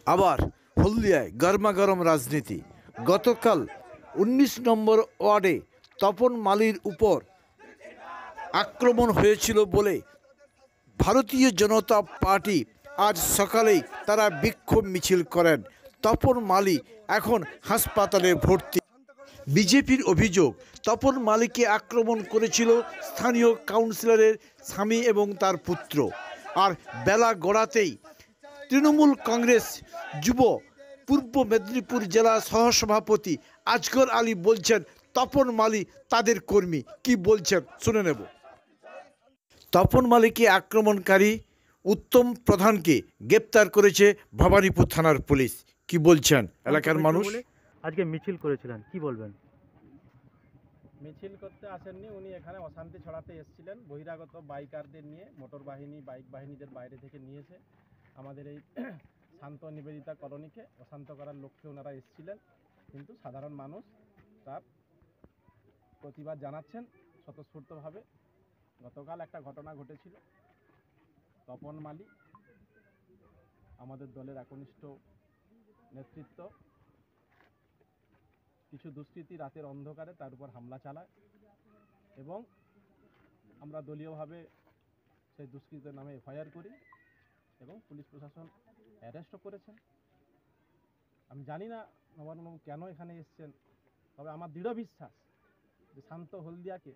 আবার হলদিয়ায় গরমাগরম রাজনীতি। গতকাল ১৯ নম্বর ওয়ার্ডে তপন মালির উপর আক্রমণ হয়েছিল বলে ভারতীয় জনতা পার্টি আজ সকালেই তারা বিক্ষোভ মিছিল করেন। তপন মালি এখন হাসপাতালে ভর্তি। বিজেপির অভিযোগ, তপন মালিকে আক্রমণ করেছিল স্থানীয় কাউন্সিলরের স্বামী এবং তার পুত্র। আর বেলা গড়াতেই তৃণমূল কংগ্রেস যুব পূর্ব মেদিনীপুর জেলা সহসভাপতি আজগর আলী বলছেন তপন মালি তাদের কর্মী। কি বলছেন শুনে নেব। তপন মালিকে আক্রমণকারী উত্তম প্রধানকে গ্রেপ্তার করেছে ভবানীপুর থানার পুলিশ। কি বলছেন এলাকার মানুষ? আজকে মিছিল করেছিলেন, কি বলবেন? মিছিল করতে আসেননি, উনি এখানে অশান্তি ছড়াতে এসেছিলেন। বহিরাগত বাইকারদের নিয়ে, মোটর বাহিনী, বাইক বাহিনীদের বাইরে থেকে নিয়েছে আমাদের এই শান্ত নিবেদিতা কলোনিকে অশান্ত করার লক্ষ্যে ওনারা এসেছিলেন। কিন্তু সাধারণ মানুষ তার প্রতিবাদ জানাচ্ছেন স্বতঃস্ফূর্তভাবে। গতকাল একটা ঘটনা ঘটেছিল। তপন মালি আমাদের দলের একনিষ্ঠ নেতৃত্ব, কিছু দুষ্কৃতী রাতের অন্ধকারে তার উপর হামলা চালায় এবং আমরা দলীয়ভাবে সেই দুষ্কৃতীদের নামে এফআইআর করি এবং পুলিশ প্রশাসন অ্যারেস্টও করেছেন। আমি জানি না নবান্নবাবু কেন এখানে এসছেন, তবে আমার দৃঢ় বিশ্বাস যে শান্ত হলদিয়াকে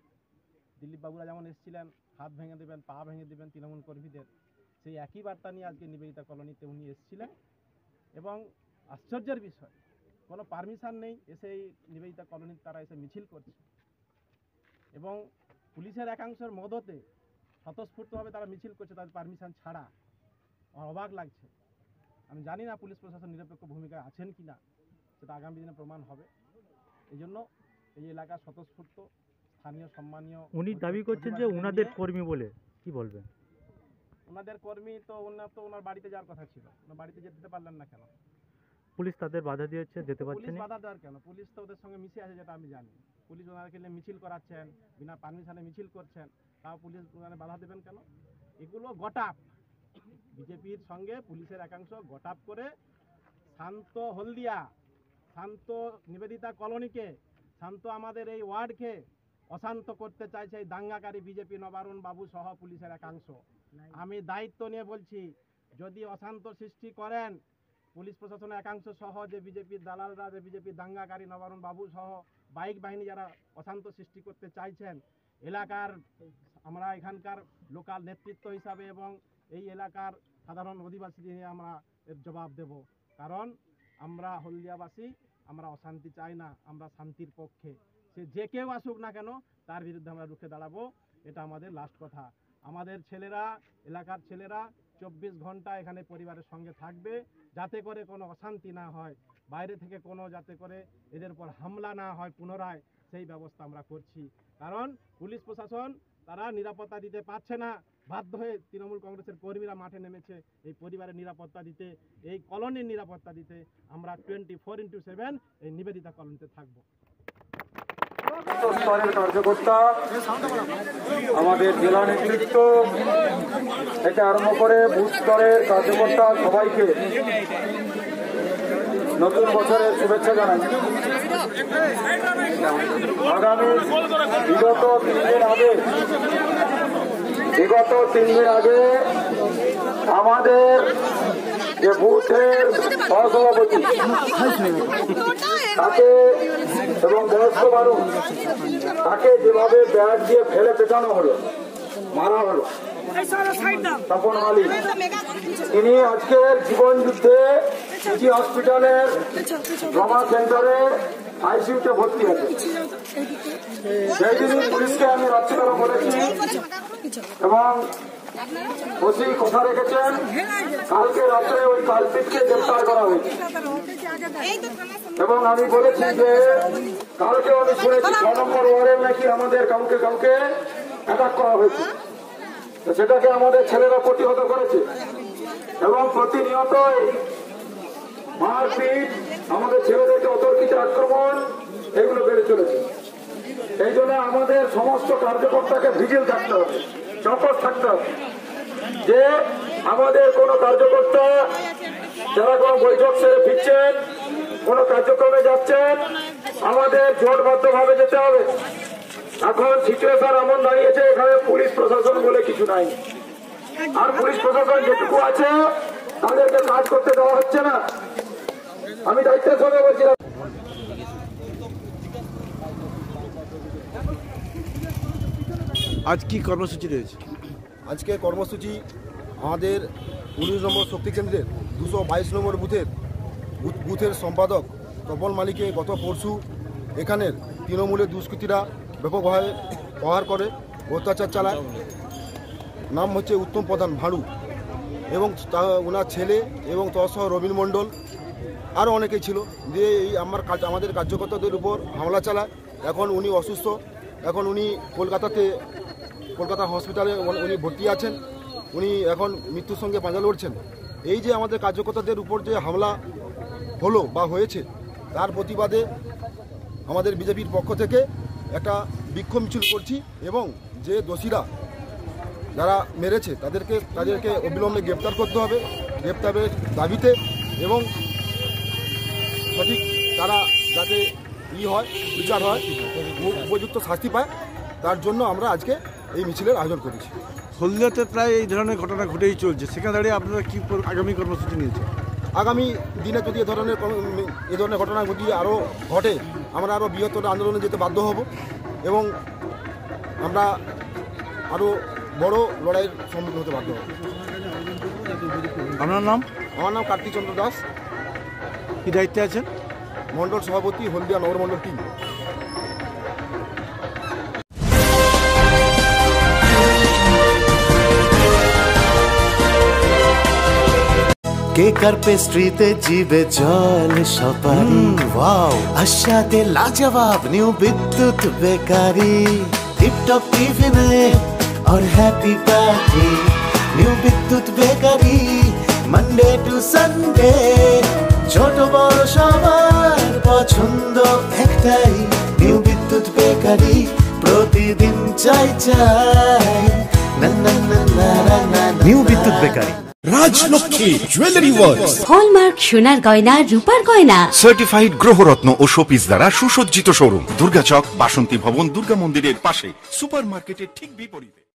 দিলীপ বাবুরা যেমন এসেছিলেন হাত ভেঙে দেবেন, পা ভেঙে দেবেন তৃণমূল কর্মীদের, সেই একই বার্তা নিয়ে আজকে নিবেদিতা কলোনিতে উনি এসেছিলেন। এবং আশ্চর্যের বিষয়, কোনো পারমিশন নেই, এসে এই নিবেদিতা কলোনির তারা এসে মিছিল করছে এবং পুলিশের একাংশের মদতে স্বতঃস্ফূর্তভাবে তারা মিছিল করছে তাদের পারমিশন ছাড়া। আমার অবাক লাগছে। আমি জানি না পুলিশ প্রশাসন নিরপেক্ষ ভূমিকায় আছেন কি না, সেটা আগামী দিনে প্রমাণ হবে। এই জন্য এই এলাকার স্বতঃস্ফূর্ত স্থানীয় সম্মানীয়, উনি দাবি করছেন যে ওনাদের কর্মী বলে, কি বলবেন? ওনাদের কর্মী তো ওনার বাড়িতে যাওয়ার কথা ছিল, ওনার বাড়িতে যেতে পারলেন না কেন? পুলিশ তাদের বাধা দিয়েছে, যেতে পারছেন না। বাধা দেওয়ার কেন? পুলিশ তো ওদের সঙ্গে মিশে আছে, যেটা আমি জানি। পুলিশ ওনাকে নিয়ে মিছিল করাচ্ছেন, বিনা পারমিশনে মিছিল করছেন, তাও পুলিশ ওখানে বাধা দেবেন কেন? এগুলো গটাপ, বিজেপির সঙ্গে পুলিশের একাংশ গটাপ করে শান্ত হলদিয়া, শান্ত নিবেদিতা কলোনিকে, শান্ত আমাদের এই ওয়ার্ডকে অশান্ত করতে চাইছে এই দাঙ্গাকারী বিজেপি নবারুণ বাবু সহ পুলিশের একাংশ। আমি দায়িত্ব নিয়ে বলছি, যদি অশান্ত সৃষ্টি করেন পুলিশ প্রশাসনের একাংশ সহ, যে বিজেপির দালালরা, যে বিজেপির দাঙ্গাকারী নবারুণ বাবু সহ বাইক বাহিনী যারা অশান্ত সৃষ্টি করতে চাইছেন, এলাকার আমরা এখানকার লোকাল নেতৃত্ব হিসাবে এবং এই এলাকার সাধারণ অধিবাসী নিয়ে আমরা এর জবাব দেব। কারণ আমরা হলদিয়াবাসী, আমরা অশান্তি চাই না, আমরা শান্তির পক্ষে। সে যে কেউ আসুক না কেন তার বিরুদ্ধে আমরা রুখে দাঁড়াবো, এটা আমাদের লাস্ট কথা। আমাদের ছেলেরা, এলাকার ছেলেরা 24 ঘন্টা এখানে পরিবারের সঙ্গে থাকবে, যাতে করে কোনো অশান্তি না হয়, বাইরে থেকে কোনো যাতে করে এদের উপর হামলা না হয় পুনরায়, সেই ব্যবস্থা আমরা করছি। কারণ পুলিশ প্রশাসন তারা নিরাপত্তা দিতে পারছে না, বাধ্য হয়ে তৃণমূল কংগ্রেসের কর্মীরা মাঠে নেমেছে এই পরিবারের নিরাপত্তা দিতে, এই কলোনির নিরাপত্তা দিতে। আমরা 24x7 এই নিবেদিতা কলোনিতে থাকবো। স্তরের কার্যকর্তা, আমাদের জেলা নেতৃত্ব থেকে আরম্ভ করে বুথ স্তরের কার্যকর্তা সবাইকে নতুন বছরের শুভেচ্ছা জানাই। আগামী বিগত 3 দিন আগে আমাদের যে বুথের সহসভাপতি তাকে এবং বয়স্ক মানুষ তাকে যেভাবে ব্যাট দিয়ে ফেলে পেটানো হলো, মারা হলো, তপন মালি, তিনি আজকের জীবন যুদ্ধে সিটি হসপিটালের ট্রমা সেন্টারে আইসিইউতে ভর্তি আছে। সেই দিনই পুলিশকে আমি রাত্রিবেলা বলেছি এবং ওসি কথা রেখেছেন, কালকে রাত্রে ওই কালপিটকে গ্রেপ্তার করা হয়েছে। এবং আমি বলেছি যে কালকে আমি শুনেছি 6 নম্বর ওয়ার্ডের নাকি আমাদের কাউকে অ্যাটাক করা হয়েছে। সেটাকে আমাদের ছেলেরা প্রতিহত করেছে এবং প্রতিনিয়ত মারপিট, আমাদের ছেলেদেরকে অতর্কিত আক্রমণ, এগুলো বেড়ে চলেছে। এই জন্য আমাদের সমস্ত কার্যকর্তাকে ভিজিল থাকতে হবে, চৌকস থাকতে হবে যে আমাদের কোনো কার্যকর্তা যারা কোনো বৈঠক সেরে ফিরছেন, কোনো কার্যক্রমে যাচ্ছেন, আমাদের জোটবদ্ধভাবে যেতে হবে। এখন সিচুয়েশন এমন দাঁড়িয়েছে, এখানে পুলিশ প্রশাসন বলে কিছু নাই। আর পুলিশ প্রশাসন যেটুকু আছে তাদেরকে কাজ করতে দেওয়া হচ্ছে না। আমি দায়িত্বের সঙ্গে বলছিলাম। আজ কি কর্মসূচি রয়েছে? আজকে কর্মসূচি আমাদের 19 নম্বর শক্তি কেন্দ্রের 222 নম্বর বুথের সম্পাদক তপন মালিকে গত পরশু এখানের তৃণমূলের দুষ্কৃতীরা ব্যাপকভাবে প্রহার করে অত্যাচার চালায়। নাম হচ্ছে উত্তম প্রধান ভাড়ু এবং ওনার ছেলে এবং তৎসহ রবীন মণ্ডল আরও অনেকেই ছিল। দিয়ে এই আমাদের কার্যকর্তাদের উপর হামলা চালায়। এখন উনি অসুস্থ, এখন উনি কলকাতা হসপিটালে উনি ভর্তি আছেন। উনি এখন মৃত্যুর সঙ্গে পাঞ্জা লড়ছেন। এই যে আমাদের কার্যকর্তাদের উপর যে হামলা হলো বা হয়েছে, তার প্রতিবাদে আমাদের বিজেপির পক্ষ থেকে একটা বিক্ষোভ মিছিল করছি এবং যে দোষীরা যারা মেরেছে তাদেরকে অবিলম্বে গ্রেপ্তার করতে হবে, গ্রেপ্তারের দাবিতে, এবং সঠিক তারা যাতে বিচার হয়, উপযুক্ত শাস্তি পায়, তার জন্য আমরা আজকে এই মিছিলের আয়োজন করেছি। হলদিয়াতে প্রায় এই ধরনের ঘটনা ঘটেই চলছে, সেখানে দাঁড়িয়ে আপনারা কি আগামী কর্মসূচি নিয়েছেন? আগামী দিনে যদি এ ধরনের ঘটনা যদি আরও ঘটে, আমরা আরও বৃহত্তর আন্দোলনে যেতে বাধ্য হব এবং আমরা আরও বড় লড়াইয়ের সম্মুখীন হতে বাধ্য হব। আপনার নাম? আমার নাম কার্তিক চন্দ্র দাস। কি দায়িত্বে আছেন? মণ্ডল সভাপতি, হলদিয়া নগরমণ্ডল টিম। কেক আর পেস্ট্রিতে জিবে জল সপারি, ওয়াও আশাতে লাজবাব নিউ বিদ্যুৎ বেকারি, টিপটপ টিফিনে और हैप्पी पार्टी, নিউ বিদ্যুৎ বেকারি, মানডে টু সানডে, ছোট বড় সবার পছন্দ একটাই, নিউ বিদ্যুৎ বেকারি, প্রতিদিন চাই চাই, না না না না না। নিউ বিদ্যুৎ bakery, Rajlakshmi jewellery works, hallmark সোনার গয়না, রূপার গয়না, সার্টিফাইড গ্রহরত্ন ও শোপিস দ্বারা সুসজ্জিত শোরুম, দুর্গাচক, বাসন্তী ভবন, দুর্গা মন্দিরের পাশে, সুপার মার্কেটের ঠিক বিপরীতে।